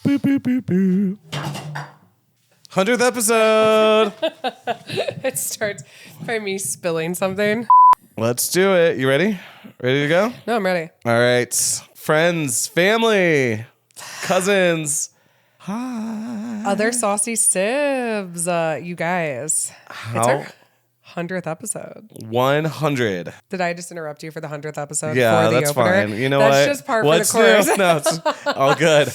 Boop, boop, boop, boop. 100th episode. It starts by me spilling something. Let's do it. You ready? Ready to go? No, I'm ready. All right. Friends, family, cousins. Hi. Other Saucy Sibz, you guys. It's our 100th episode. 100. Did I just interrupt you for the 100th episode? Yeah, for the that's opener? fine. You know that's what? That's just par What's for the course. new? No, it's all good.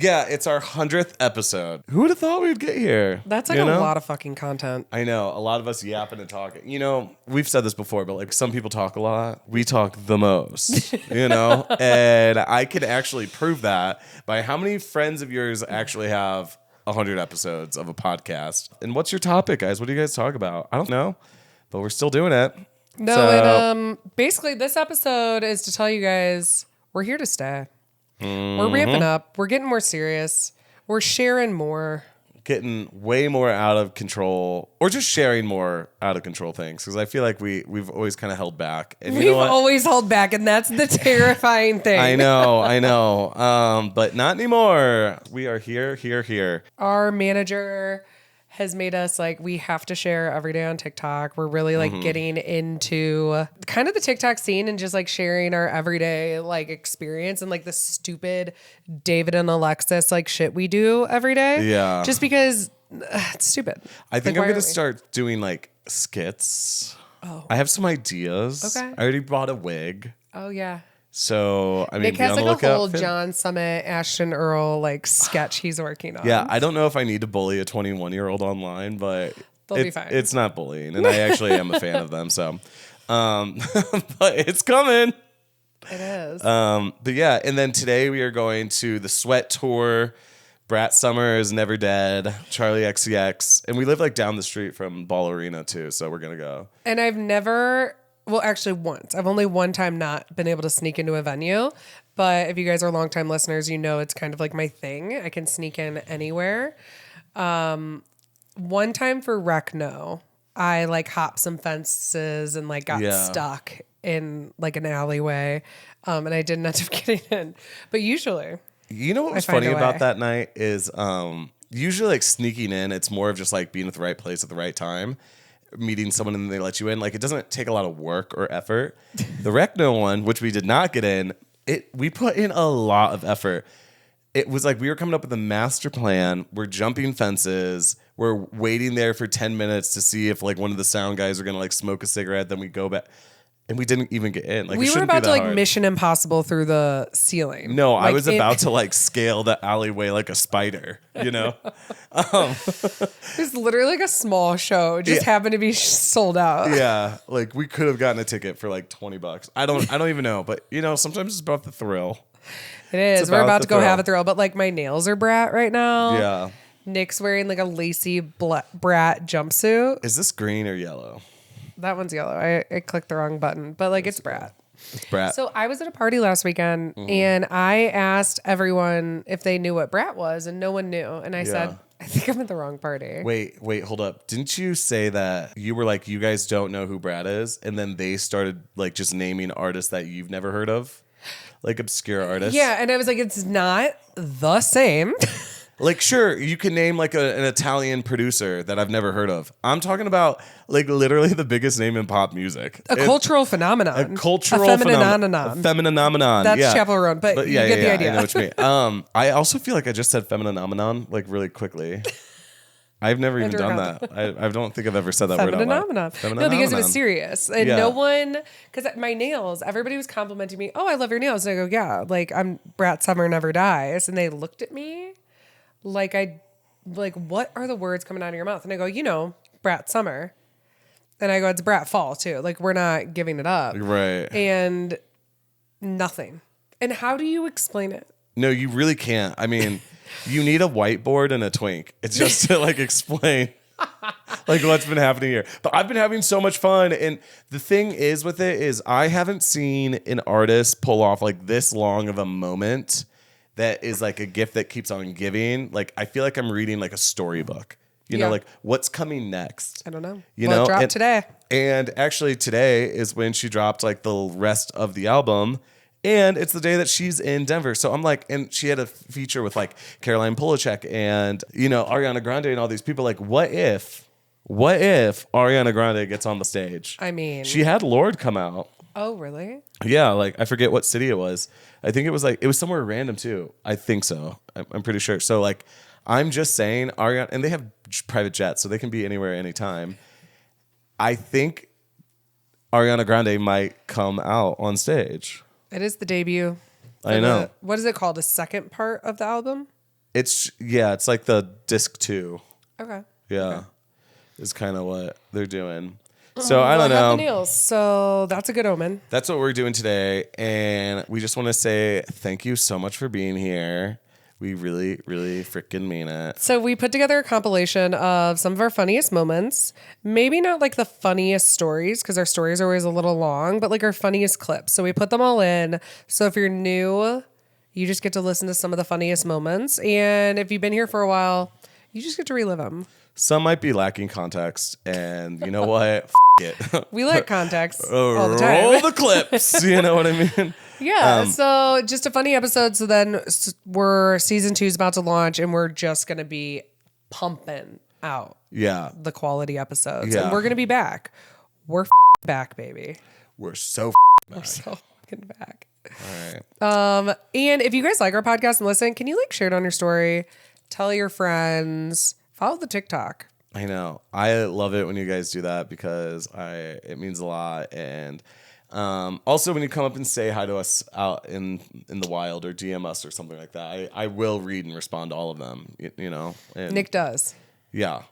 Yeah, it's our 100th episode. Who would have thought we'd get here? That's like a lot of fucking content. I know. A lot of us yapping and talking. You know, we've said this before, but like some people talk a lot. We talk the most, you know? And I can actually prove that by how many friends of yours actually have 100 episodes of a podcast. And what's your topic, guys? What do you guys talk about? I don't know, but we're still doing it. No, so, and basically this episode is to tell you guys we're here to stay. We're ramping up. We're getting more serious. We're sharing more. Getting way more out of control, or just sharing more out of control things, because I feel like we've always kind of held back. And you we've know what? always held back, and that's the terrifying thing. I know. But not anymore. We are here. Our manager has made us like we have to share every day on TikTok. We're really like getting into kind of the TikTok scene and just like sharing our everyday like experience and like the stupid David and Alexis like shit we do every day. Yeah. Just because it's stupid. I think Like, I'm why gonna aren't we? start doing like skits. Oh. I have some ideas. Okay. I already bought a wig. Oh yeah. So I mean, Nick be has on the like a whole lookout. John Summit, Ashton Earl like sketch he's working on. Yeah, I don't know if I need to bully a 21-year-old online, but They'll be fine. It's not bullying, and I actually am a fan of them. So, but it's coming. It is. But yeah, and then today we are going to the Sweat Tour. Brat Summer is Never Dead. Charli XCX, and we live like down the street from Ball Arena too, so we're gonna go. And I've never, well, actually once. I've only one time not been able to sneak into a venue. But if you guys are longtime listeners, you know it's kind of like my thing. I can sneak in anywhere. One time for Recno, I like hopped some fences and like got stuck in like an alleyway. And I didn't end up getting in. But usually, You know what was find funny a about way. that night is usually like sneaking in, it's more of just like being at the right place at the right time, meeting someone and they let you in. Like it doesn't take a lot of work or effort. The Recno one, which we did not get in, we put in a lot of effort. It was like we were coming up with a master plan. We're jumping fences. We're waiting there for 10 minutes to see if like one of the sound guys are gonna like smoke a cigarette. Then we go back. And we didn't even get in. Like we it were shouldn't about be to that like hard. Mission Impossible through the ceiling. No, I Like, was about to like scale the alleyway like a spider, you know? It was literally like a small show. It just happened to be sold out. Yeah, like we could have gotten a ticket for like $20. I don't even know, but you know, sometimes it's about the thrill. It is. It's We're about about the to go thrill. have a thrill, but like my nails are Brat right now. Yeah. Nick's wearing like a lacy Brat jumpsuit. Is this green or yellow? That one's yellow. I clicked the wrong button, but like it's Brat. It's Brat. So I was at a party last weekend and I asked everyone if they knew what Brat was and no one knew. And I said, I think I'm at the wrong party. Wait, hold up. Didn't you say that you were like, you guys don't know who Brat is? And then they started like just naming artists that you've never heard of? Like obscure artists? Yeah. And I was like, it's not the same. Like, sure, you can name like an Italian producer that I've never heard of. I'm talking about like literally the biggest name in pop music. A cultural phenomenon. A cultural phenomenon. phenomenon. That's yeah. Chappell Roan, but you get the idea. I know what you mean. I also feel like I just said phenomenon like really quickly. I've never even done that. I don't think I've ever said that word out loud. No, because it was serious. And no one, because my nails, everybody was complimenting me. Oh, I love your nails. And I go, yeah, like I'm Brat Summer Never Dies. And they looked at me like what are the words coming out of your mouth? And I go, you know, Brat Summer. And I go, it's Brat Fall too. Like we're not giving it up. Right. And nothing. And how do you explain it? No, you really can't. I mean, you need a whiteboard and a twink. It's just to like explain like what's been happening here. But I've been having so much fun. And the thing is with it is I haven't seen an artist pull off like this long of a moment that is like a gift that keeps on giving. Like I feel like I'm reading like a storybook. You know, like what's coming next? I don't know. You well, know, it dropped and, today. And actually today is when she dropped like the rest of the album. And it's the day that she's in Denver. So I'm like, and she had a feature with like Caroline Polachek and, you know, Ariana Grande and all these people. Like, what if Ariana Grande gets on the stage? I mean, she had Lorde come out. Oh, really? Yeah. Like, I forget what city it was. I think it was somewhere random too. I think so. I'm pretty sure. So like, I'm just saying Ariana, and they have private jets, so they can be anywhere, anytime. I think Ariana Grande might come out on stage. It is the debut. I know. What is it called? A second part of the album? It's like the disc 2. Okay. Yeah. Okay. Is kind of what they're doing. So I don't know. Got the nails, so that's a good omen. That's what we're doing today. And we just want to say thank you so much for being here. We really, really freaking mean it. So we put together a compilation of some of our funniest moments. Maybe not like the funniest stories, because our stories are always a little long, but like our funniest clips. So we put them all in. So if you're new, you just get to listen to some of the funniest moments. And if you've been here for a while, you just get to relive them. Some might be lacking context. And you know what? It. We like context all the time. Roll the clips. You know what I mean? Yeah, so just a funny episode. So then season 2 is about to launch, and we're just going to be pumping out the quality episodes. Yeah. And we're going to be back. We're back, baby. We're so back. We're so fucking back. All right. And if you guys like our podcast and listen, can you like share it on your story? Tell your friends. Follow the TikTok. I know. I love it when you guys do that because it means a lot. And also when you come up and say hi to us out in the wild or DM us or something like that, I will read and respond to all of them, you know. And Nick does. Yeah.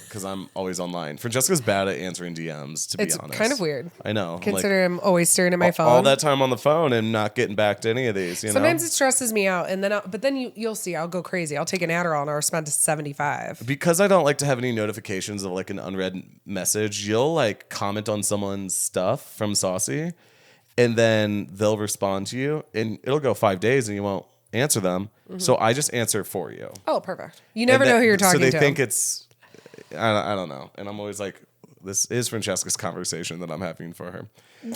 Because I'm always online. Francesca's bad at answering DMs, to be honest. It's kind of weird. I know. Consider I'm always staring at my phone. All that time on the phone and not getting back to any of these, Sometimes it stresses me out. And then you'll see, I'll go crazy. I'll take an Adderall and I'll spend 75. Because I don't like to have any notifications of like an unread message, you'll like comment on someone's stuff from Saucy and then they'll respond to you and it'll go 5 days and you won't answer them. Mm-hmm. So I just answer for you. Oh, perfect. You never know who you're talking to. So they think it's... I don't know. And I'm always like, this is Francesca's conversation that I'm having for her.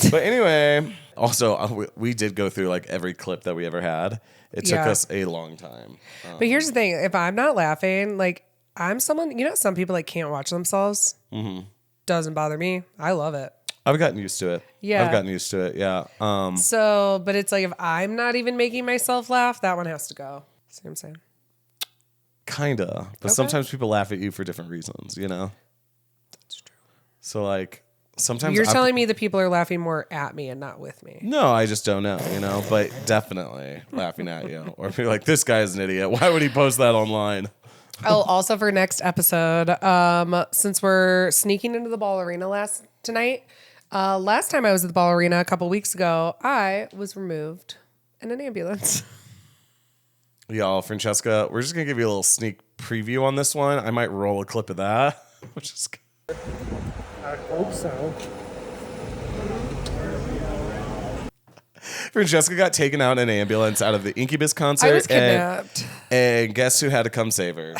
But anyway, also, we did go through like every clip that we ever had. It took us a long time. But here's the thing. If I'm not laughing, like I'm someone, some people like can't watch themselves. Mm-hmm. Doesn't bother me. I love it. I've gotten used to it. Yeah. I've gotten used to it. Yeah. But it's like if I'm not even making myself laugh, that one has to go. See what I'm saying? Kinda, but sometimes people laugh at you for different reasons, That's true. So like sometimes you're telling me the people are laughing more at me and not with me. No, I just don't know, but definitely laughing at you or be like, this guy is an idiot. Why would he post that online? Oh, also for next episode, since we're sneaking into the ball arena tonight, last time I was at the ball arena a couple weeks ago, I was removed in an ambulance. Y'all, Francesca, we're just going to give you a little sneak preview on this one. I might roll a clip of that. I hope so. Francesca got taken out in an ambulance out of the Incubus concert. I was kidnapped. And guess who had to come save her?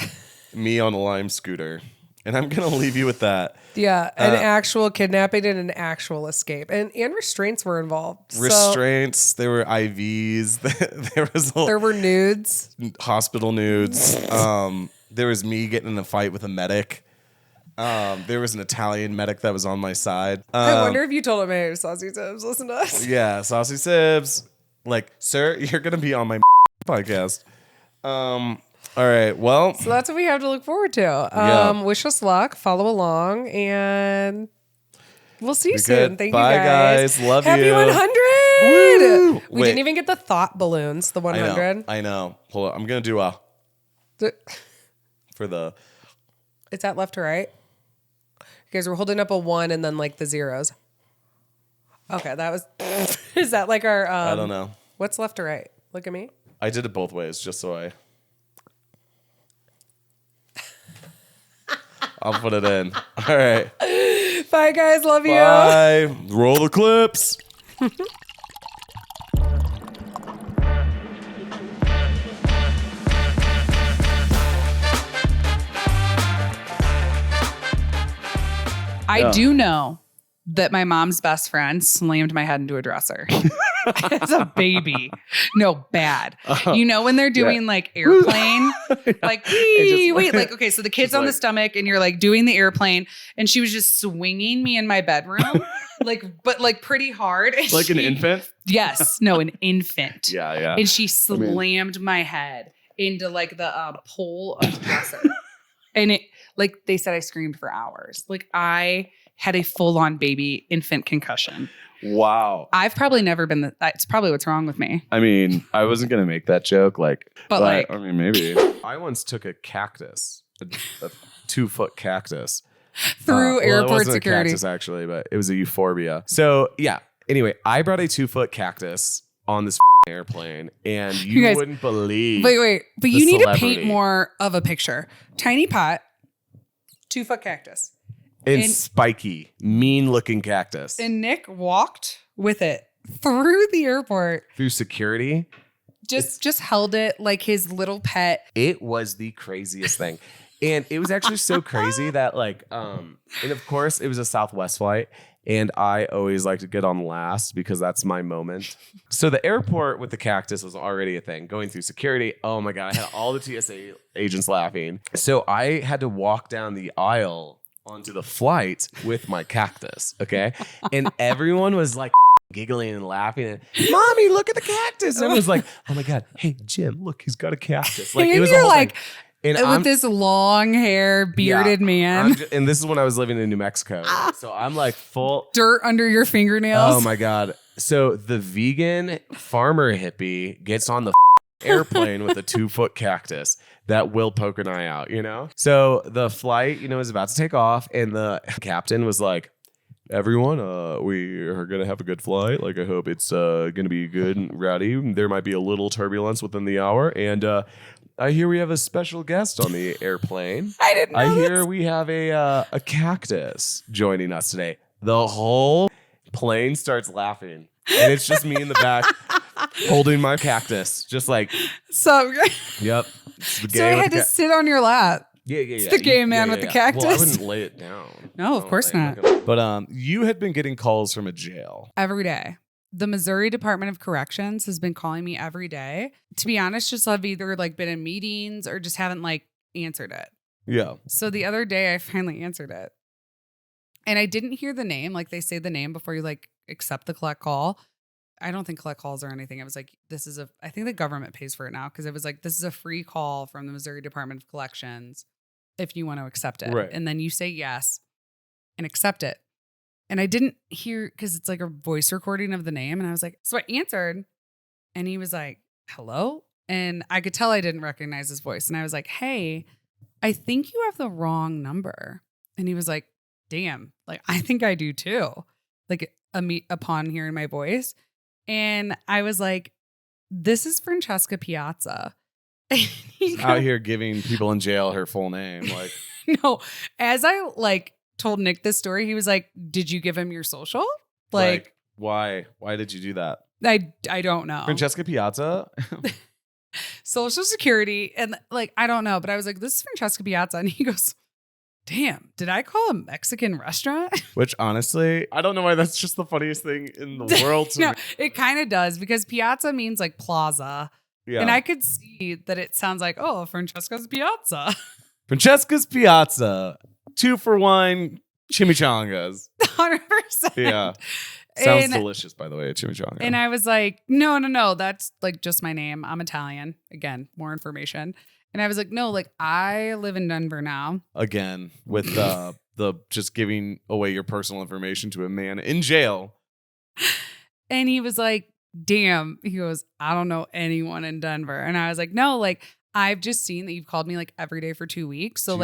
Me on a Lime scooter. And I'm going to leave you with that. Yeah, an actual kidnapping and an actual escape. And restraints were involved. Restraints, there were IVs, there were nudes. Hospital nudes. There was me getting in a fight with a medic. There was an Italian medic that was on my side. I wonder if you told him, hey, Saucy Sibz, listen to us. Yeah, Saucy Sibz. Like, sir, you're going to be on my podcast. All right, well. So that's what we have to look forward to. Wish us luck, follow along, and we'll see you soon. Thank Bye, you guys. Love Happy you. 100! Woo! We didn't even get the thought balloons, the 100. I know. Hold on. I'm going to do for the... Is that left to right? You guys were holding up a 1 and then like the zeros. Okay, that was... Is that like our... I don't know. What's left to right? Look at me. I did it both ways just so I'll put it in. All right. Bye, guys. Love you. Bye. Roll the clips. I do know that my mom's best friend slammed my head into a dresser. as a baby. No, bad. You know when they're doing like airplane, like wait, like okay, so the kid's on the stomach and you're like doing the airplane, and she was just swinging me in my bedroom, but pretty hard. And like an infant? Yes, no, an infant. Yeah. And she slammed my head into like the pole of the dresser, and it like they said I screamed for hours. Like I had a full-on baby infant concussion. Wow. I've probably never been it's probably what's wrong with me. I mean, I wasn't going to make that joke. But like, I mean, maybe. I once took a cactus, a 2-foot cactus. Through airport it wasn't security. A cactus, actually, but it was a euphorbia. So, yeah. Anyway, I brought a 2-foot cactus on this airplane, and you guys, wouldn't believe. Wait. But you need to paint more of a picture. Tiny pot, 2-foot cactus. And spiky, mean-looking cactus. And Nick walked with it through the airport. Through security. Just held it like his little pet. It was the craziest thing. And it was actually so crazy that and of course it was a Southwest flight. And I always like to get on last because that's my moment. So the airport with the cactus was already a thing. Going through security, oh my God, I had all the TSA agents laughing. So I had to walk down the aisle onto the flight with my cactus, okay? And everyone was like giggling and laughing and, Mommy, look at the cactus. And I was like, oh my God, hey, Jim, look, he's got a cactus. Like, and it was you're like, and with this long hair, bearded man. And this is when I was living in New Mexico. So I'm like full dirt under your fingernails. Oh my God. So the vegan farmer hippie gets on the airplane with a 2-foot cactus that will poke an eye out, you know? So the flight, is about to take off, and the captain was like, everyone, we are going to have a good flight. Like, I hope it's going to be good and rowdy. There might be a little turbulence within the hour. And I hear we have a special guest on the airplane. I didn't know I hear we have a cactus joining us today. The whole plane starts laughing. And it's just me in the back holding my cactus. Just like. So. Yep. So I had to sit on your lap. Yeah. It's the gay man with the cactus. Well, I wouldn't lay it down. No, of course not. But you had been getting calls from a jail. Every day. The Missouri Department of Corrections has been calling me every day. To be honest, just I've either been in meetings or just haven't answered it. Yeah. So the other day I finally answered it. And I didn't hear the name. They say the name before you accept the collect call. I don't think collect calls or anything. I was like, I think the government pays for it now because it was this is a free call from the Missouri Department of Collections if you want to accept it. Right. And then you say yes and accept it. And I didn't hear because it's a voice recording of the name. And I was like, so I answered and he was like, hello. And I could tell I didn't recognize his voice. And I was like, hey, I think you have the wrong number. And he was like, damn, I think I do too. Upon hearing my voice. And I was like, this is Francesca Piazza. Out here giving people in jail her full name. No, as I told Nick this story, he was like, did you give him your social? Why did you do that? I don't know. Francesca Piazza? Social security. And I don't know. But I was like, this is Francesca Piazza. And he goes, damn, did I call a Mexican restaurant? Which honestly, I don't know why that's just the funniest thing in the world to No, me. it kind of does because piazza means plaza. Yeah. And I could see that it sounds like, oh, Francesca's Piazza. Francesca's Piazza. 2-for-1 chimichangas. 100%. Yeah. Sounds delicious, by the way, a chimichanga. And I was like, no, that's just my name. I'm Italian. Again, more information. And I was like, no, I live in Denver now. Again, with the just giving away your personal information to a man in jail. And he was like, damn. He goes, I don't know anyone in Denver. And I was like, no, I've just seen that you've called me every day for 2 weeks. So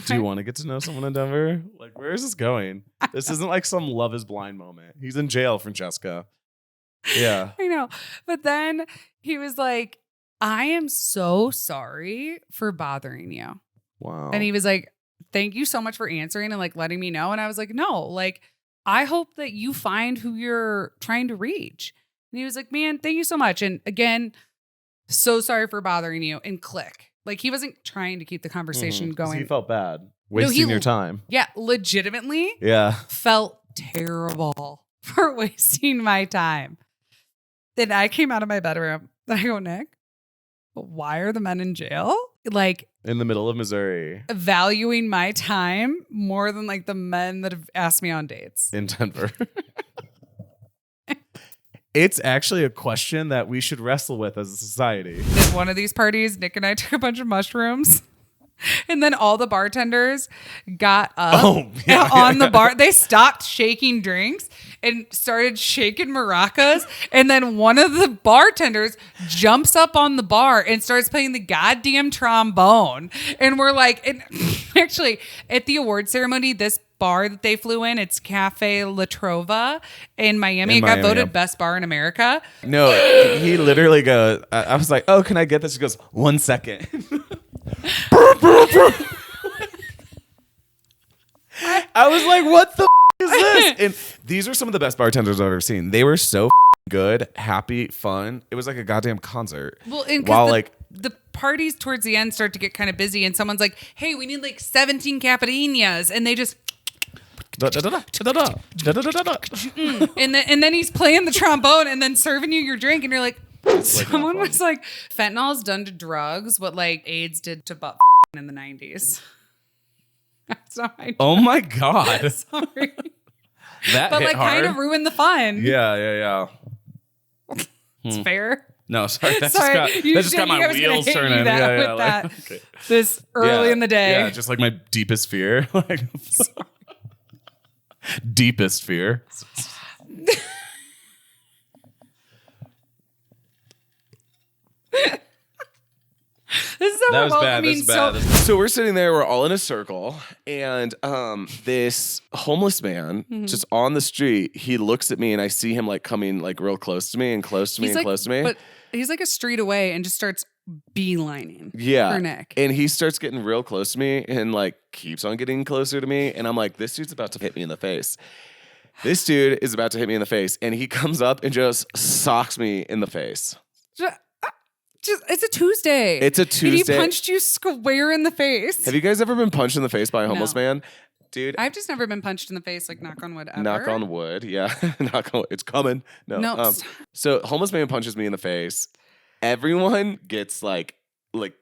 do you want to get to know someone in Denver? Where is this going? This isn't some Love is Blind moment. He's in jail, Francesca. Yeah. I know. But then he was like, I am so sorry for bothering you. Wow. And he was like, thank you so much for answering and letting me know. And I was like, no, I hope that you find who you're trying to reach. And he was like, man, thank you so much. And again, so sorry for bothering you. And click. He wasn't trying to keep the conversation going. He felt bad. Wasting your time. Yeah, legitimately. Yeah. Felt terrible for wasting my time. Then I came out of my bedroom. And I go, Nick, why are the men in jail? Like in the middle of Missouri. Valuing my time more than like the men that have asked me on dates. In Denver. It's actually a question that we should wrestle with as a society. At one of these parties, Nick and I took a bunch of mushrooms. And then all the bartenders got up on the bar. They stopped shaking drinks and started shaking maracas. And then one of the bartenders jumps up on the bar and starts playing the goddamn trombone. And we're like, and actually, at the award ceremony, this bar that they flew in, it's Cafe La Trova in Miami. It got voted best bar in America. No, he literally goes, I was like, oh, can I get this? He goes, 1 second. I was like, what the is this? And these are some of the best bartenders I've ever seen. They were so good, happy, fun. It was like a goddamn concert. Well, and while the parties towards the end start to get kind of busy and someone's like, hey, we need like 17 caipirinhas. And they just... and then he's playing the trombone and then serving you your drink and you're like, someone was like, fentanyl's done to drugs what like AIDS did to butt in the 90s. That's not my joke. Oh my God. Sorry. That but hit like hard. kind of ruined the fun. Yeah. It's fair. No, sorry. That just got my wheels turning. Yeah. Okay. This early in the day. Yeah, just like my deepest fear. Like deepest fear. This is so that was bad. That's bad. So we're sitting there, we're all in a circle, and this homeless man just on the street, he looks at me and I see him like coming like real close to me and close to me and close to me. But he's like a street away and just starts beelining for Nick. And he starts getting real close to me and like keeps on getting closer to me. And I'm like, this dude's about to hit me in the face. This dude is about to hit me in the face. And he comes up and just socks me in the face. It's a Tuesday. It's a Tuesday. And he punched you square in the face. Have you guys ever been punched in the face by a homeless man? Dude. I've just never been punched in the face, like knock on wood ever. Knock on wood, yeah. Knock on wood. It's coming. No. So homeless man punches me in the face. Everyone gets like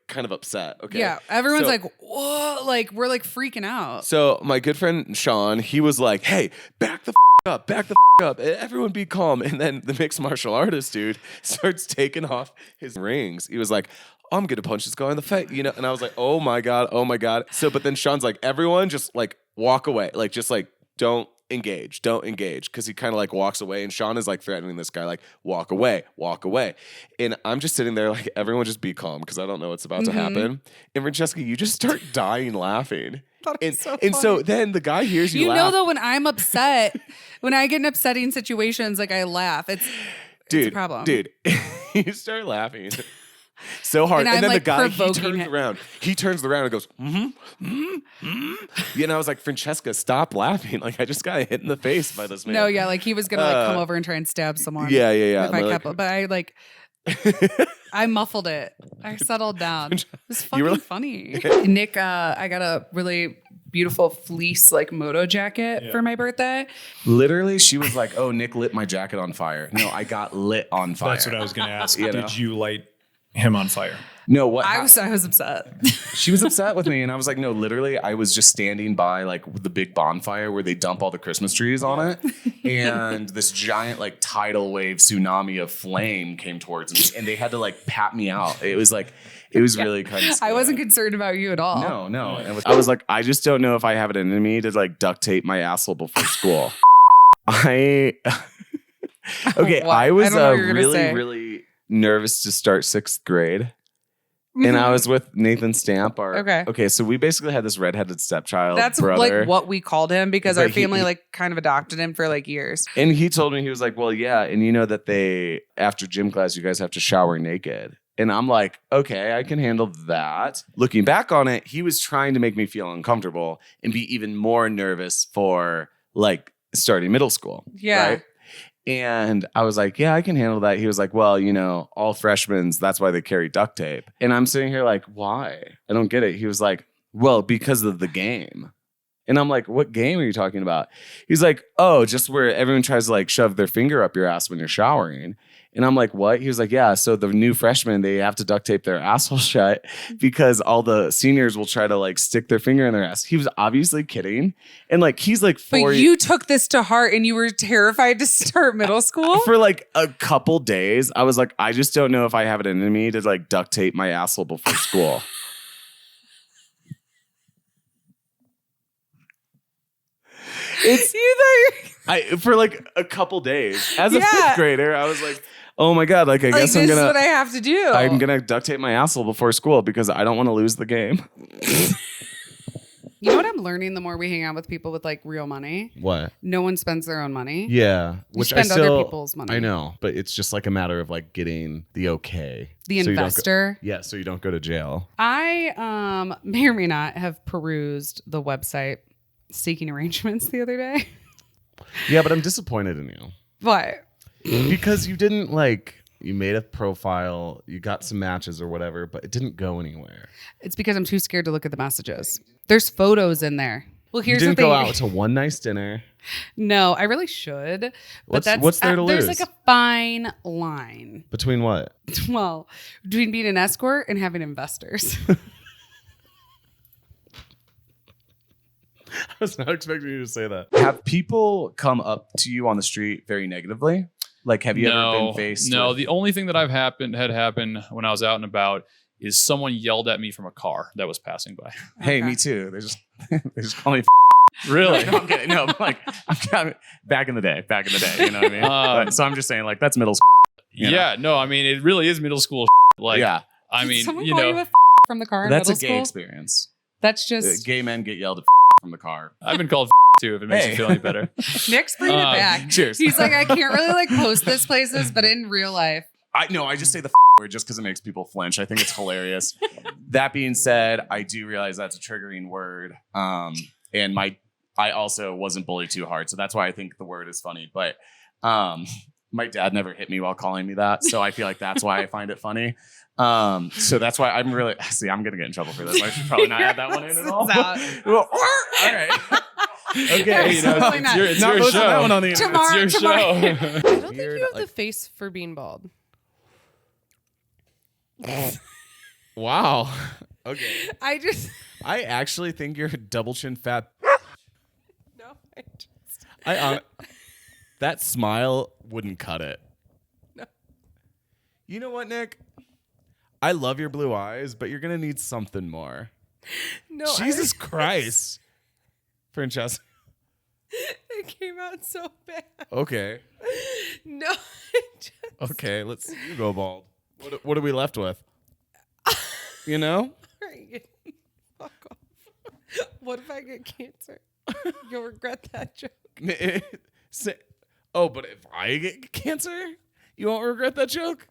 kind of upset. Okay. Yeah. Everyone's like, whoa, like we're like freaking out. So my good friend Sean, he was like, hey, back the up, back the up. Everyone be calm. And then the mixed martial artist dude starts taking off his rings. He was like, I'm gonna punch this guy in the face, you know? And I was like, oh my God. So but then Sean's like, everyone just like walk away. Like just like don't engage. Cause he kind of like walks away and Sean is like threatening this guy, like, walk away. And I'm just sitting there like, everyone just be calm because I don't know what's about to happen. And Francesca, you just start dying laughing. And so then the guy hears you laugh. You know though, when I'm upset, when I get in upsetting situations, like I laugh. It's a problem. Dude, you start laughing so hard. And then like the guy, he turns around and goes, You know, I was like, Francesca, stop laughing. Like I just got hit in the face by this man. No, yeah, like he was gonna like come over and try and stab someone. Yeah. If I kept, but I like I muffled it. I settled down. It was fucking funny. Nick, I got a really beautiful fleece like moto jacket for my birthday. Literally, she was like, oh, Nick lit my jacket on fire. No, I got lit on fire. That's what I was going to ask. Did you light him on fire? No, what I was upset. She was upset with me, and I was like, no, literally, I was just standing by like the big bonfire where they dump all the Christmas trees on it, and this giant like tidal wave tsunami of flame came towards me, and they had to like pat me out. It was really kind of scary. I wasn't concerned about you at all. No. I was like, I just don't know if I have it in me to like duct tape my asshole before school. I was really nervous to start 6th grade. And I was with Nathan Stamp. Okay. So we basically had this redheaded stepchild. That's brother. like what we called him because our family like kind of adopted him for like years. And he told me, he was like, well, yeah. And you know that after gym class, you guys have to shower naked. And I'm like, okay, I can handle that. Looking back on it, he was trying to make me feel uncomfortable and be even more nervous for like starting middle school. Yeah. Right? And I was like, yeah, I can handle that. He was like, well, you know, all freshmen, that's why they carry duct tape. And I'm sitting here like, why? I don't get it. He was like, well, because of the game. And I'm like, what game are you talking about? He's like, oh, just where everyone tries to like shove their finger up your ass when you're showering. And I'm like, what? He was like, yeah. So the new freshmen, they have to duct tape their asshole shut because all the seniors will try to like stick their finger in their ass. He was obviously kidding. And like, he's like, but you took this to heart and you were terrified to start middle school? For like a couple days, I was like, I just don't know if I have it in me to like duct tape my asshole before school. For like a couple days as a fifth grader, I was like, oh my God, like I guess this is what I have to do. I'm gonna duct tape my asshole before school because I don't want to lose the game. You know what I'm learning the more we hang out with people with like real money? What? No one spends their own money. Yeah. You spend other people's money. I know, but it's just like a matter of like getting the okay. The investor. So you don't go to jail. I may or may not have perused the website Seeking Arrangements the other day. Yeah, but I'm disappointed in you. What? Because you didn't like, you made a profile, you got some matches or whatever, but it didn't go anywhere. It's because I'm too scared to look at the messages. There's photos in there. Well, here's you didn't the thing. Go out to one nice dinner. No, I really should. But what's there to lose? There's like a fine line. Between what? Well, between being an escort and having investors. I was not expecting you to say that. Have people come up to you on the street very negatively? Like, have you ever been faced? No, the only thing that had happened when I was out and about is someone yelled at me from a car that was passing by. Hey, me too. They just call me. Really? No, I'm kidding. No, like I'm back in the day. You know what I mean? So I'm just saying, like, that's middle school. Yeah, no, I mean, it really is middle school. Like, yeah. I mean, someone you call know, you a from the car. That's in a middle gay school? experience. That's just Gay men get yelled at from the car. I've been called too, if it makes you feel any better. Nick's bringing it back. Cheers. He's like, I can't really like post this places, but in real life. I just say the word just because it makes people flinch. I think it's hilarious. That being said, I do realize that's a triggering word. And I also wasn't bullied too hard, so that's why I think the word is funny. But my dad never hit me while calling me that, so I feel like that's why I find it funny. So that's why I'm really I'm gonna get in trouble for this. I should probably not add that one in at all. Well, all right. Okay, you know, it's your show. That one on the Tomorrow, it's your show. I don't think you have the face for being bald. Wow. Okay. I actually think you're a double chin fat. No, that smile wouldn't cut it. No. You know what, Nick? I love your blue eyes, but you're gonna need something more. No, Jesus Christ, Francesca. It came out so bad. Okay. No. Okay, you go bald. What are we left with? You know? Right. Fuck off. What if I get cancer? You'll regret that joke. But if I get cancer, you won't regret that joke?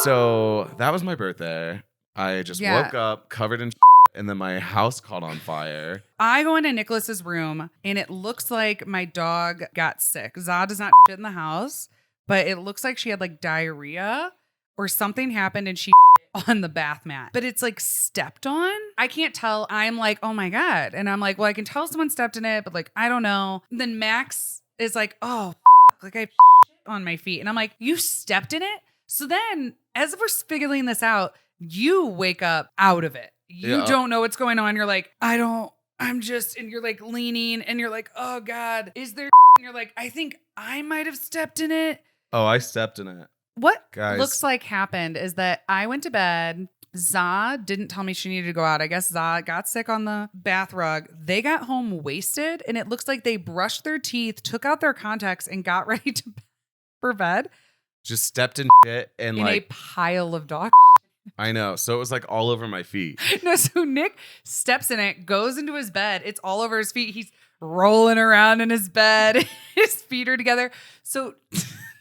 So that was my birthday. I just woke up covered in and then my house caught on fire. I go into Nicholas's room and it looks like my dog got sick. Zah does not shit in the house, but it looks like she had like diarrhea or something happened and she on the bath mat, but it's like stepped on. I can't tell. I'm like, oh my God. And I'm like, well, I can tell someone stepped in it, but like, I don't know. And then Max is like, oh, like I have on my feet. And I'm like, you stepped in it? So then as we're figuring this out, you wake up out of it. You don't know what's going on. You're like, and you're like leaning and you're like, oh God, is there? And you're like, I think I might have stepped in it. Oh, I stepped in it. What Guys. looks like happened is that I went to bed. Zah didn't tell me she needed to go out. I guess Zah got sick on the bath rug. They got home wasted and it looks like they brushed their teeth, took out their contacts and got ready for bed. Just stepped in shit and in like a pile of dog. I know. So it was like all over my feet. No, so Nick steps in it, goes into his bed. It's all over his feet. He's rolling around in his bed. His feet are together. So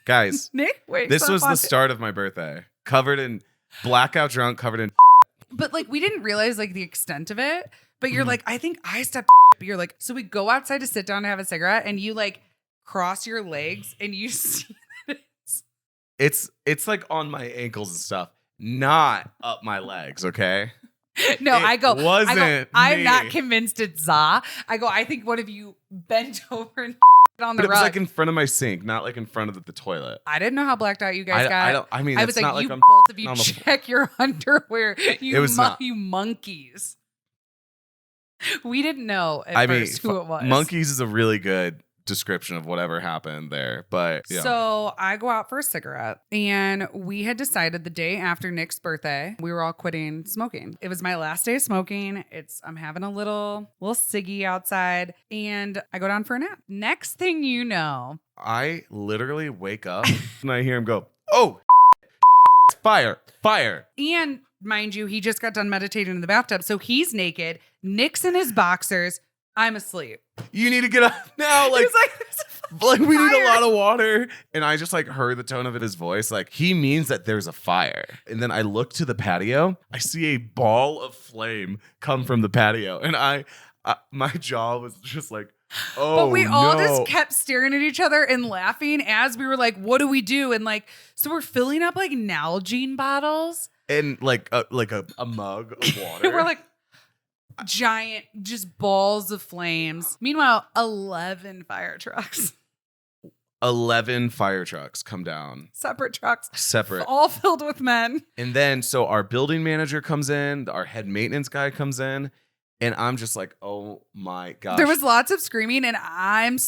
guys, Nick, wait. This was the start of my birthday. Covered in blackout drunk, covered in But like we didn't realize like the extent of it. But you're like, I think I stepped. But you're like, so we go outside to sit down to have a cigarette and you like cross your legs and you see that it's like on my ankles and stuff, not up my legs, okay? No, I go, wasn't I'm me. not convinced it's Za. I go, I think one of you bent over and on the But it was rug. like in front of my sink, not like in front of the toilet. I didn't know how blacked out you guys got. I mean, I it's was like, not like you I'm both of you on the check your underwear. It was not. You monkeys. We didn't know at first who it was. Monkeys is a really good description of whatever happened there. But yeah. So I go out for a cigarette, and we had decided the day after Nick's birthday, we were all quitting smoking. It was my last day of smoking. I'm having a little ciggy outside, and I go down for a nap. Next thing you know, I literally wake up and I hear him go, "Oh, fire. and mind you, he just got done meditating in the bathtub, so he's naked. Nick's in his boxers. I'm asleep. You need to get up now." Like, He was like, "There's a like we need fire." a lot of water. And I just like heard the tone of his voice. Like he means that there's a fire. And then I look to the patio. I see a ball of flame come from the patio. And my jaw was just like, oh, But we all no. just kept staring at each other and laughing as we were like, what do we do? And like, so we're filling up like Nalgene bottles. And like a mug of water. We're like, giant, just balls of flames. Meanwhile, 11 fire trucks, 11 fire trucks come down. separate trucks, Separate. all filled with men. And then so our building manager comes in, our head maintenance guy comes in, and I'm just like, oh my gosh. There was lots of screaming, and I'm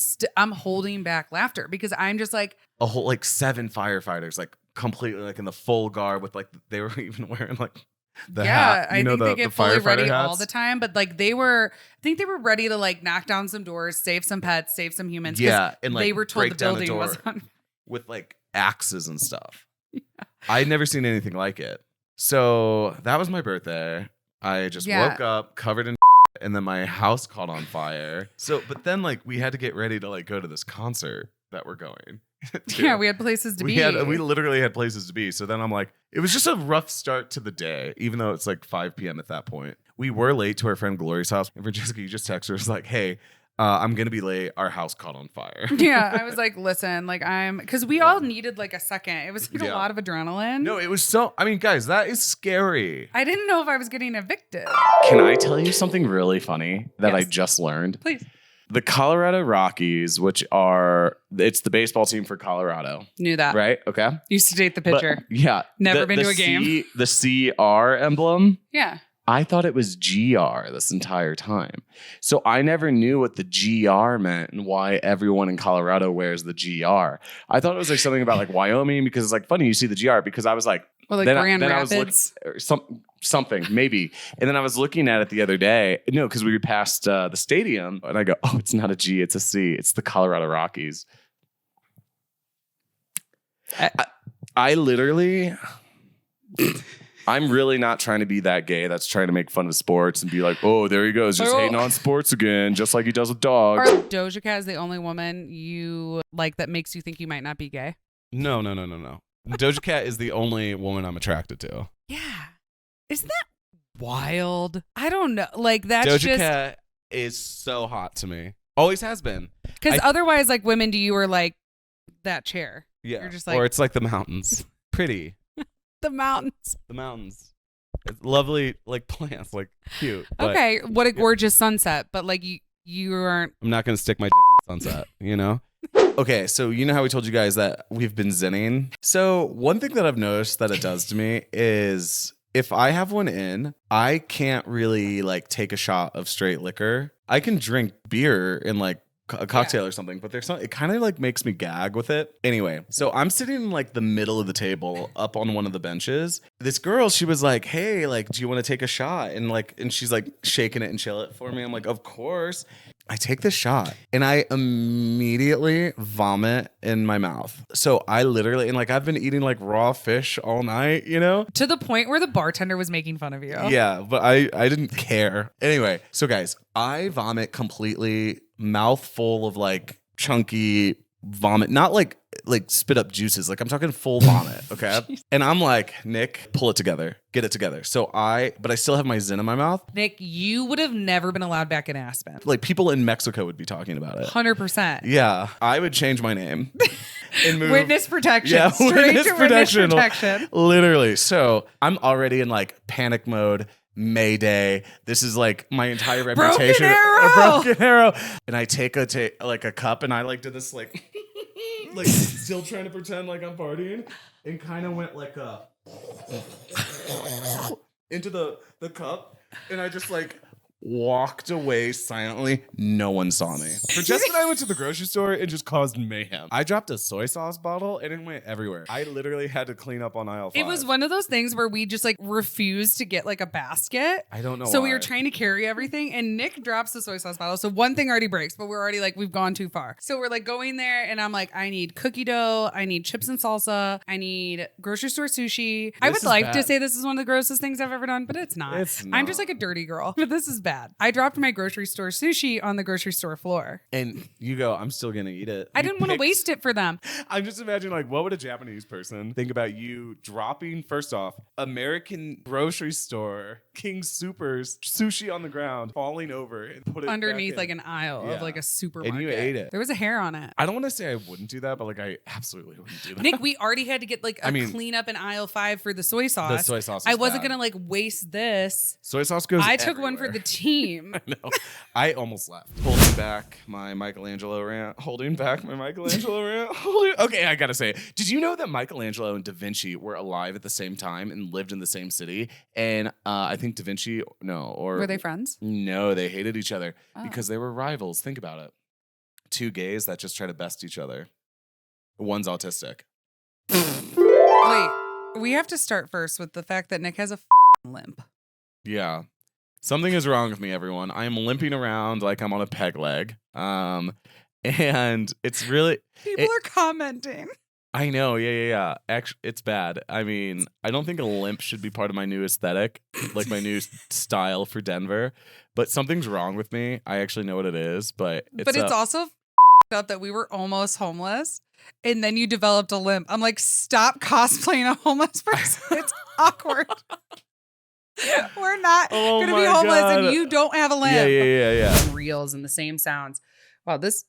holding back laughter because I'm just like, a whole like 7 firefighters, like completely like in the full garb with like they were even wearing like the hat. I think they get fully ready all the time, but like I think they were ready to like knock down some doors, save some pets, save some humans. 'cause Yeah, and like they were told break the down building was door on. with like axes and stuff. I'd never seen anything like it. So that was my birthday. I just woke up covered in and then my house caught on fire. So, but then like we had to get ready to like go to this concert that we're going to. Yeah, we had places to be. We literally had places to be. So then I'm like, it was just a rough start to the day, even though it's like 5 p.m. at that point. We were late to our friend Glory's house. And Francesca, you just texted her, it's like, hey, I'm going to be late. Our house caught on fire. Yeah, I was like, listen, like because we all needed like a second. It was like a lot of adrenaline. No, it was so, I mean, guys, that is scary. I didn't know if I was getting evicted. Can I tell you something really funny that I Yes. just learned? Please. The Colorado Rockies, it's the baseball team for Colorado, Knew that. right? Okay. Used to date the But, pitcher. yeah. Never been to a game. The CR emblem, Yeah. I thought it was GR this entire time. So I never knew what the GR meant and why everyone in Colorado wears the GR. I thought it was like something about like Wyoming because it's like funny you see the GR because I was like, Or like then Grand I was Rapids. something maybe. And then I was looking at it the other day. No, because we passed the stadium and I go, oh, it's not a G, it's a C. It's the Colorado Rockies. I literally... I'm really not trying to be that gay that's trying to make fun of sports and be like, oh, there he goes, just hating on sports again, just like he does with dogs. Or Doja Cat is the only woman you like that makes you think you might not be gay. No. Doja Cat is the only woman I'm attracted to. Yeah. Isn't that wild? I don't know. Like that's Doja just Cat is so hot to me. Always has been. because otherwise, like women to you are like that chair. Yeah. You're just like or it's like the mountains. Pretty. the mountains. The mountains. It's lovely, like plants, like cute. But Okay, what a gorgeous sunset. But like you aren't. I'm not going to stick my dick in the sunset, you know? Okay, so you know how we told you guys that we've been zinning? So one thing that I've noticed that it does to me is if I have one in, I can't really like take a shot of straight liquor. I can drink beer in like a cocktail or something, but it kind of like makes me gag with it. Anyway, so I'm sitting in like the middle of the table up on one of the benches. This girl, she was like, hey, like, do you want to take a shot? And she's like shaking it and chill it for me. I'm like, of course. I take the shot and I immediately vomit in my mouth. So I literally, and like I've been eating like raw fish all night, you know? To the point where the bartender was making fun of you. Yeah, but I didn't care. Anyway, so guys, I vomit completely, mouth full of like chunky vomit, not like spit up juices. Like I'm talking full vomit, okay? And I'm like, Nick, pull it together. Get it together. But I still have my Zin in my mouth. Nick, you would have never been allowed back in Aspen. Like people in Mexico would be talking about it. 100%. Yeah, I would change my name and move. Witness protection. Yeah, Straight witness to protection. witness protection. Literally. So I'm already in like panic mode, Mayday. This is like my entire reputation. Arrow! A broken arrow. And I take a cup and I like did this like still trying to pretend like I'm partying and kind of went like into the cup and I just like walked away silently. No one saw me. Francesca and I went to the grocery store and just caused mayhem. I dropped a soy sauce bottle and it went everywhere. I literally had to clean up on aisle 5. It was one of those things where we just like refused to get like a basket. I don't know So why. we were trying to carry everything and Nick drops the soy sauce bottle. So one thing already breaks, but we're already like, we've gone too far. So we're like going there and I'm like, I need cookie dough. I need chips and salsa. I need grocery store sushi. I would is like to bad. say this is one of the grossest things I've ever done, but it's not. It's I'm not. just like a dirty girl, but this is bad. I dropped my grocery store sushi on the grocery store floor. And you go, I'm still gonna eat it. I You didn't want to picked- waste it for them. I'm just imagining like what would a Japanese person think about you dropping first off American grocery store King Supers sushi on the ground, falling over and put it Underneath back like in. an aisle of Yeah. like a supermarket. And you ate it. There was a hair on it. I don't want to say I wouldn't do that, but like I absolutely wouldn't do that. Nick, we already had to get like a I mean, clean up in aisle 5 for the soy sauce. the soy sauce. I is wasn't bad. gonna like waste this. Soy sauce goes. I took one for the everywhere. team. No, I almost left. Holding back my Michelangelo rant. Okay, I gotta say, did you know that Michelangelo and DaVinci were alive at the same time and lived in the same city? And I think DaVinci, Were they friends? No, they hated each other Oh. because they were rivals. Think about it. Two gays that just try to best each other. One's autistic. Wait, we have to start first with the fact that Nick has a limp. Yeah. Something is wrong with me, everyone. I am limping around like I'm on a peg leg. And it's really People are commenting. I know, yeah. Actually, it's bad. I mean, I don't think a limp should be part of my new aesthetic, like my new style for Denver. But something's wrong with me. I actually know what it is, but But it's also up that we were almost homeless and then you developed a limp. I'm like, stop cosplaying a homeless person. It's awkward. We're not Oh gonna be my homeless God. and you don't have a limp. Yeah. Reels and the same sounds. Wow, this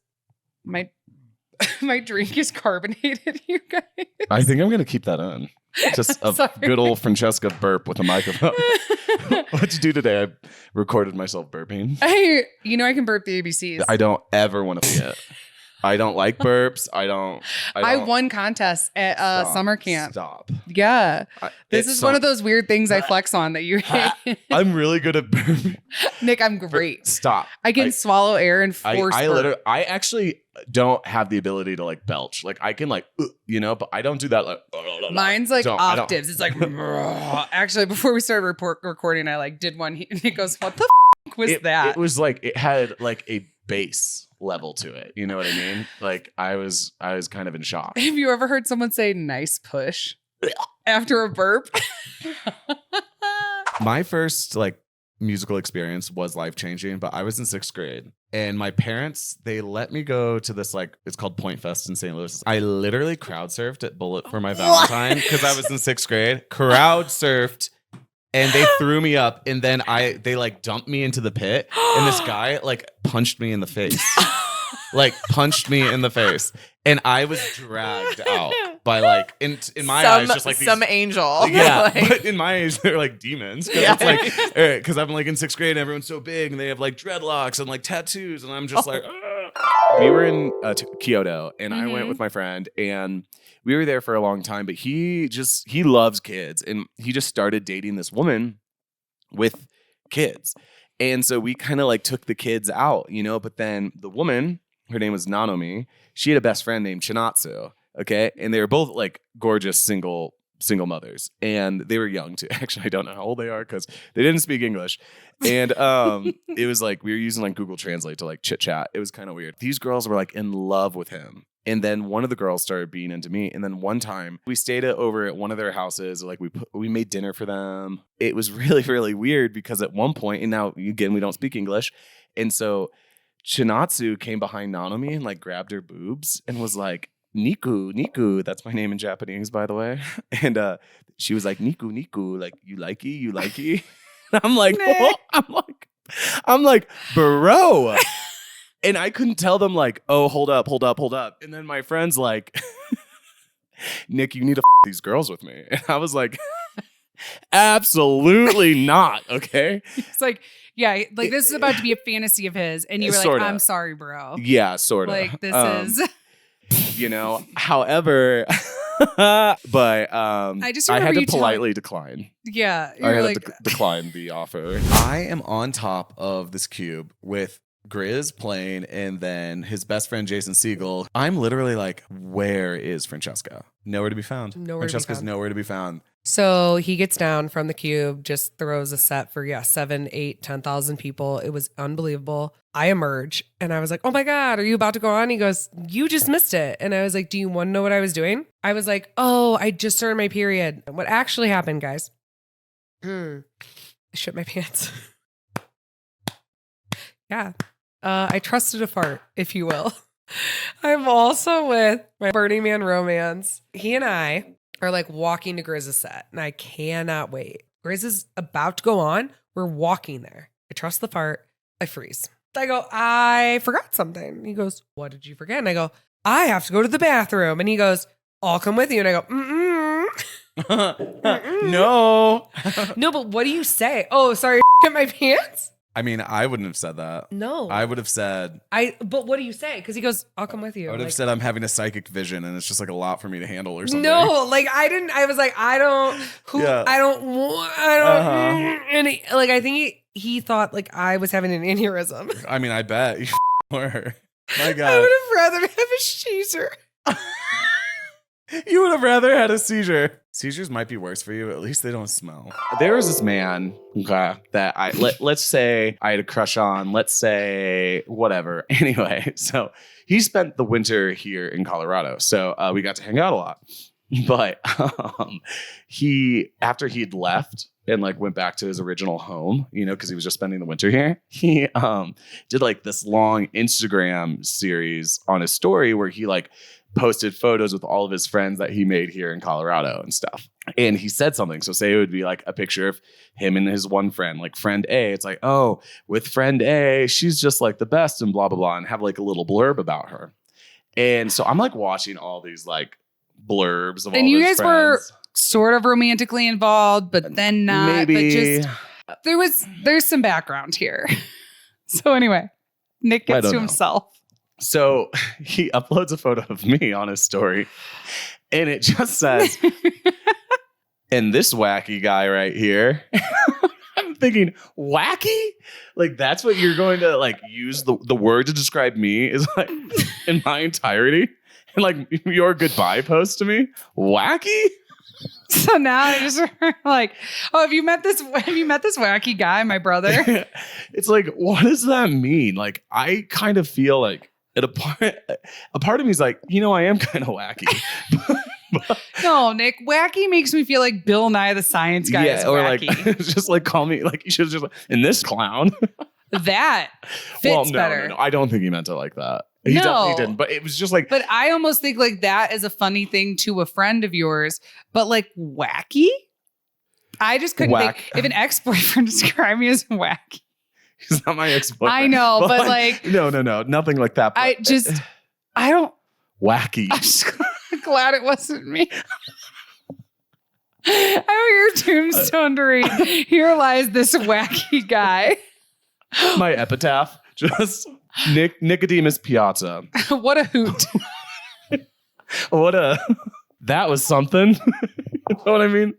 my drink is carbonated, you guys. I think I'm gonna keep that on. Just a Sorry. good old Francesca burp with a microphone. What'd you do today? I recorded myself burping. I can burp the ABCs. I don't ever want to see it. I don't like burps. I don't. I won contests at Stop. summer camp. Stop. Yeah. This It's is one of those weird things I flex on that you hate. I'm really good at burping. Nick, I'm great. Stop. I can swallow air and force burp. I actually don't have the ability to like belch. Like I can like, but I don't do that. Like Mine's like I don't. octaves. It's like, actually, before we started recording, I like did one. Nick goes, what the was that? It was like, it had like a bass level to it. You know what I mean? Like I was kind of in shock. Have you ever heard someone say nice push after a burp? My first like musical experience was life-changing, but I was in 6th grade and my parents, they let me go to this like, it's called Point Fest in St. Louis. I literally crowd surfed at Bullet for my Valentine because I was in 6th grade. Crowd surfed and they threw me up and then they like dumped me into the pit and this guy like punched me in the face. And I was dragged out by like in my eyes just like these, some angel. yeah, Like- but in my eyes they're like demons because Yeah. it's like because I'm like in 6th grade and everyone's so big and they have like dreadlocks and like tattoos and I'm just like we were in Kyoto and I went with my friend and we were there for a long time, but he loves kids and he just started dating this woman with kids. And so we kind of like took the kids out, but then the woman, her name was Nanomi, she had a best friend named Chinatsu, okay? And they were both like gorgeous single mothers. And they were young too. Actually, I don't know how old they are because they didn't speak English. And it was like we were using like Google Translate to like chit chat. It was kind of weird. These girls were like in love with him. And then one of the girls started being into me. And then one time we stayed over at one of their houses. Like we made dinner for them. It was really, really weird because at one point, and now again, we don't speak English. And so Chinatsu came behind Nanomi and like grabbed her boobs and was like, Niku. That's my name in Japanese, by the way. And she was like, Niku, like you likey. I'm like, oh, I'm like, bro. And I couldn't tell them like, oh, hold up. And then my friend's like, Nick, you need to these girls with me. And I was like, Absolutely not. Okay. It's like, yeah, like this is about to be a fantasy of his. And you were Sorta. like, I'm sorry, bro. Yeah, sort of. Like this is. However, but I just I remember had to you telling- politely decline. Yeah. I You're had like, to decline the offer. I am on top of this cube with Griz playing and then his best friend Jason Segel. I'm literally like, where is Francesca? Nowhere to be found. Nowhere to be Francesca's found. nowhere to be found. So he gets down from the cube, just throws a set for 7, 8, 10,000 people. It was unbelievable. I emerge and I was like, oh my God, are you about to go on? He goes, you just missed it. And I was like, do you want to know what I was doing? I was like, oh, I just started my period. What actually happened, guys? I shit my pants. Yeah. I trusted a fart, if you will. I'm also with my Burning Man romance. He and I are like walking to Griz's set, and I cannot wait. Griz is about to go on. We're walking there. I trust the fart. I freeze. I go, I forgot something. He goes, what did you forget? And I go, I have to go to the bathroom. And he goes, I'll come with you. And I go, No. No, but what do you say? Oh, sorry, shit my pants? I mean, I wouldn't have said that. No. I would have said, But what do you say? Because he goes, I'll come with you. I would have Like, said I'm having a psychic vision and it's just like a lot for me to handle or something. no, like I didn't. I was like, I don't. Yeah. I don't. And I think he thought like I was having an aneurysm. I mean, I bet you were. My I God. would have rather have a seizure. You would have rather had a seizure. Seizures might be worse for you. At least they don't smell. There was this man, okay, that let's say I had a crush on, let's say whatever. Anyway, so he spent the winter here in Colorado. So we got to hang out a lot. But after he'd left and like went back to his original home, because he was just spending the winter here, he did like this long Instagram series on his story where he like posted photos with all of his friends that he made here in Colorado and stuff. And he said something. So say it would be like a picture of him and his one friend, like friend A. It's like, oh, with friend A, she's just like the best and blah, blah, blah. And have like a little blurb about her. And so I'm like watching all these like blurbs of all and you his guys were friends. sort of romantically involved, but then not. Maybe. But just there's some background here. So anyway, Nick I gets don't to know. himself. So he uploads a photo of me on his story. And it just says, and this wacky guy right here. I'm thinking, wacky? Like, that's what you're going to like use the word to describe me is like in my entirety? And like your goodbye post to me? Wacky? So now I just like, oh, have you met this wacky guy, my brother? It's like, what does that mean? Like, I kind of feel like a part of me is like, I am kind of wacky. No, Nick, wacky makes me feel like Bill Nye the Science Guy is or wacky. like just like call me like you should just in this clown. That fits better. No, I don't think he meant it like that. He No. definitely didn't. But it was just like, But I almost think like that is a funny thing to a friend of yours, but like wacky? I just couldn't think if an ex-boyfriend described me as wacky. he's not my ex-boyfriend. I know, but like no, nothing like that. But I don't wacky. I'm just glad it wasn't me. I want your tombstone to read, here lies this wacky guy. My epitaph, just Nicodemus Piazza. What a hoot. That was something. You know what I mean?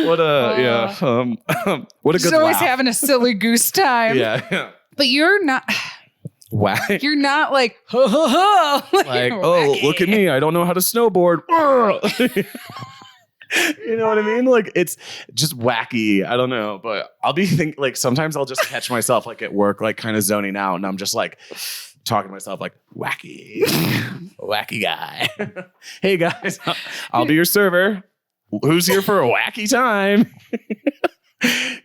What a Just good always laugh. having a silly goose time. Yeah. But you're not Whack. you're not like ho ho ho. Like, oh, look at me. I don't know how to snowboard. You know what I mean? Like, it's just wacky. I don't know. But I'll be like, sometimes I'll just catch myself like at work, like kind of zoning out. And I'm just like talking to myself like, wacky guy. Hey guys, I'll be your server. Who's here for a wacky time?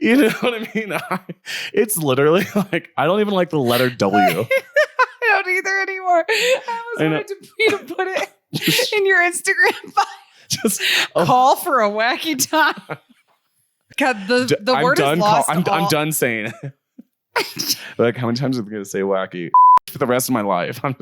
You know what I mean? It's literally like, I don't even like the letter W. I don't either anymore. I almost wanted to put it in your Instagram bio. Just Call for a wacky time. God, the word is lost. I'm done saying it. Like, how many times am I going to say wacky for the rest of my life? I'm just